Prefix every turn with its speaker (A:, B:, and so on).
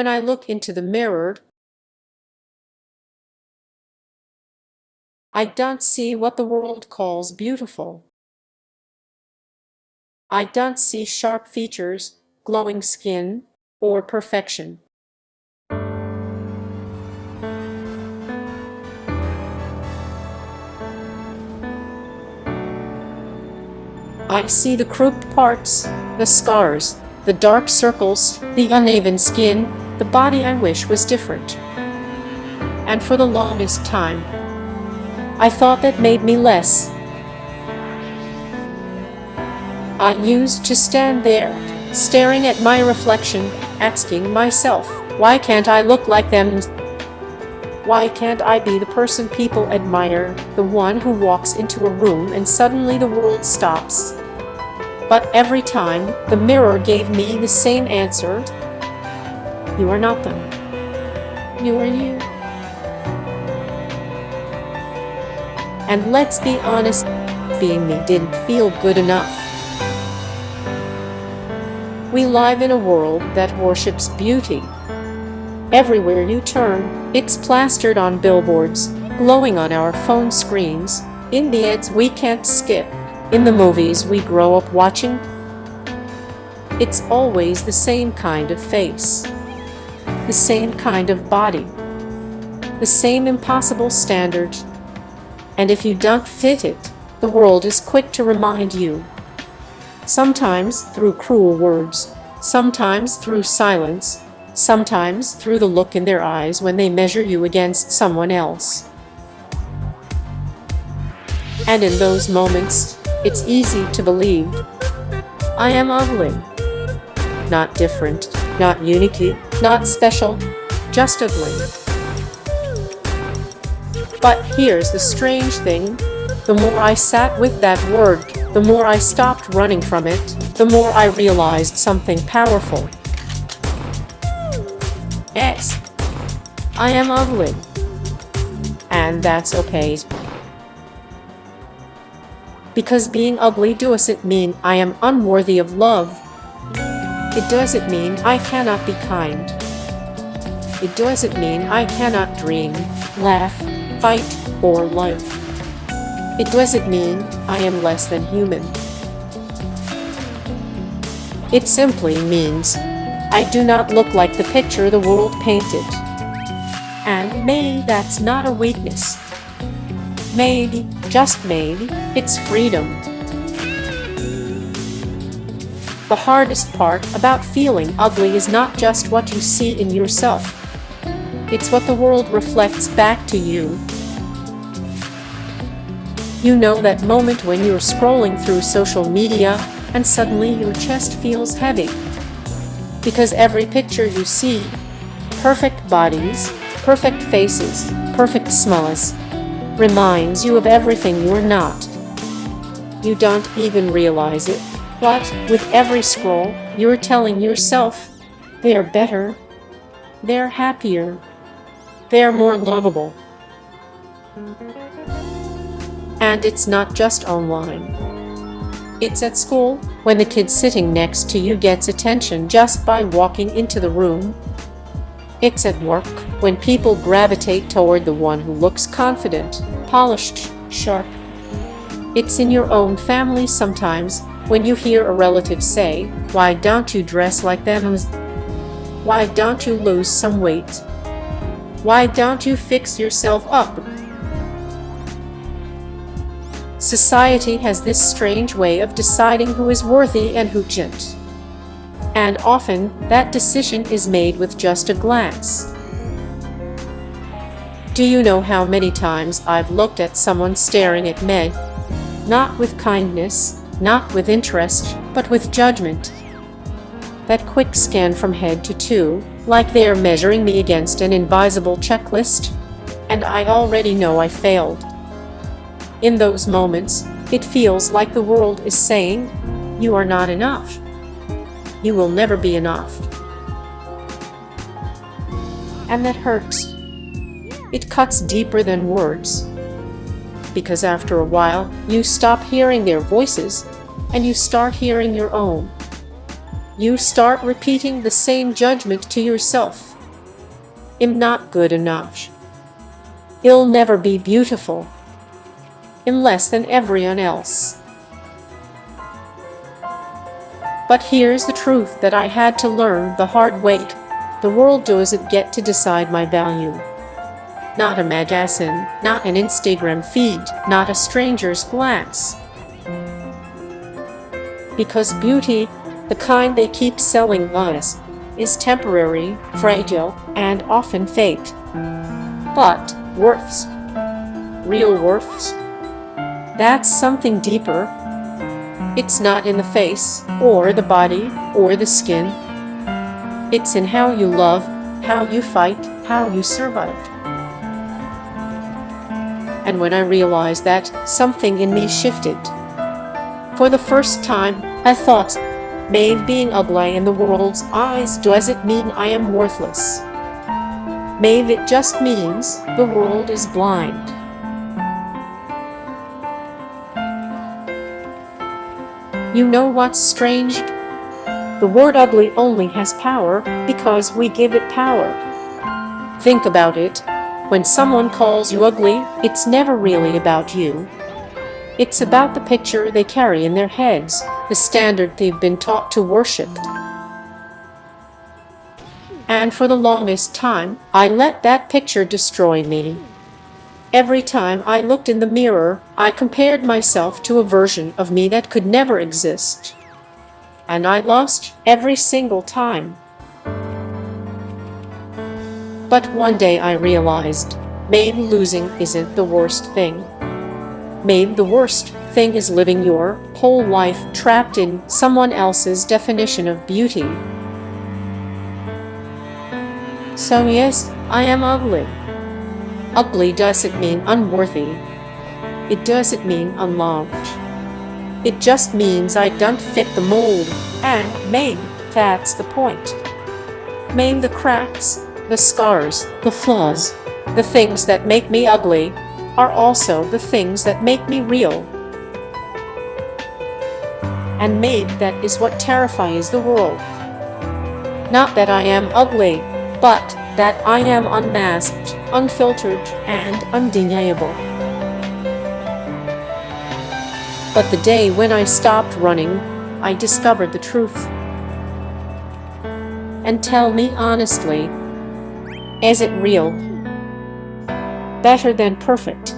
A: when I look into the mirror, I don't see what the world calls beautiful. I don't see sharp features, glowing skin, or perfection. I see the crooked parts, the scars, the dark circles, the uneven skin, the body I wish was different. And for the longest time, I thought that made me less. I used to stand there, staring at my reflection, asking myself, why can't I look like them? Why can't I be the person people admire, the one who walks into a room and suddenly the world stops? But every time, the mirror gave me the same answer. You are not them. You are you. And let's be honest, being me didn't feel good enough. We live in a world that worships beauty. Everywhere you turn, it's plastered on billboards, glowing on our phone screens, in the ads we can't skip, in the movies we grow up watching. It's always the same kind of face, the same kind of body, the same impossible standards. And if you don't fit it, the world is quick to remind you. Sometimes through cruel words, sometimes through silence, sometimes through the look in their eyes when they measure you against someone else. And in those moments, it's easy to believe, I am ugly. Not different, not unique, not special, just ugly. But here's the strange thing, the more I sat with that word, the more I stopped running from it, the more I realized something powerful. Yes, I am ugly. And that's okay. Because being ugly doesn't mean I am unworthy of love. It doesn't mean I cannot be kind. It doesn't mean I cannot dream, laugh, fight, or love. It doesn't mean I am less than human. It simply means I do not look like the picture the world painted. And maybe that's not a weakness. Maybe, just maybe, it's freedom. The hardest part about feeling ugly is not just what you see in yourself. It's what the world reflects back to you. You know that moment when you're scrolling through social media and suddenly your chest feels heavy. Because every picture you see, perfect bodies, perfect faces, perfect smiles, reminds you of everything you're not. You don't even realize it, but with every scroll, you're telling yourself, they're better, they're happier, they're more lovable. And it's not just online. It's at school, when the kid sitting next to you gets attention just by walking into the room. It's at work, when people gravitate toward the one who looks confident, polished, sharp. It's in your own family sometimes, when you hear a relative say, "Why don't you dress like them? Why don't you lose some weight? Why don't you fix yourself up?" Society has this strange way of deciding who is worthy and who isn't. And often, that decision is made with just a glance. Do you know how many times I've looked at someone staring at me? Not with kindness, not with interest, but with judgment. That quick scan from head to toe, like they're measuring me against an invisible checklist, and I already know I failed. In those moments, it feels like the world is saying, you are not enough. You will never be enough. And that hurts. It cuts deeper than words. Because after a while, you stop hearing their voices, and you start hearing your own. you start repeating the same judgment to yourself. I'm not good enough. I'll never be beautiful. I'm less than everyone else. But here's the truth that I had to learn the hard way. The world doesn't get to decide my value. Not a magazine, not an Instagram feed, not a stranger's glance. Because beauty, the kind they keep selling us, is temporary, fragile, and often fake. But worths, real worths, that's something deeper. It's not in the face, or the body, or the skin. It's in how you love, how you fight, how you survive. And when I realized that, something in me shifted. For the first time, I thought, maybe being ugly in the world's eyes doesn't mean I am worthless. Maybe it just means the world is blind. You know what's strange? The word ugly only has power because we give it power. Think about it. When someone calls you ugly, it's never really about you. It's about the picture they carry in their heads, the standard they've been taught to worship. And for the longest time, I let that picture destroy me. Every time I looked in the mirror, I compared myself to a version of me that could never exist. And I lost every single time. But one day I realized, maybe losing isn't the worst thing. Maybe the worst thing is living your whole life trapped in someone else's definition of beauty. So yes, I am ugly. Ugly doesn't mean unworthy. It doesn't mean unloved. It just means I don't fit the mold, and maybe that's the point. Maybe the cracks, the scars, the flaws, the things that make me ugly, are also the things that make me real. And maybe that is what terrifies the world. Not that I am ugly, but that I am unmasked, unfiltered, and undeniable. But the day when I stopped running, I discovered the truth. And tell me honestly, is it real? Better than perfect?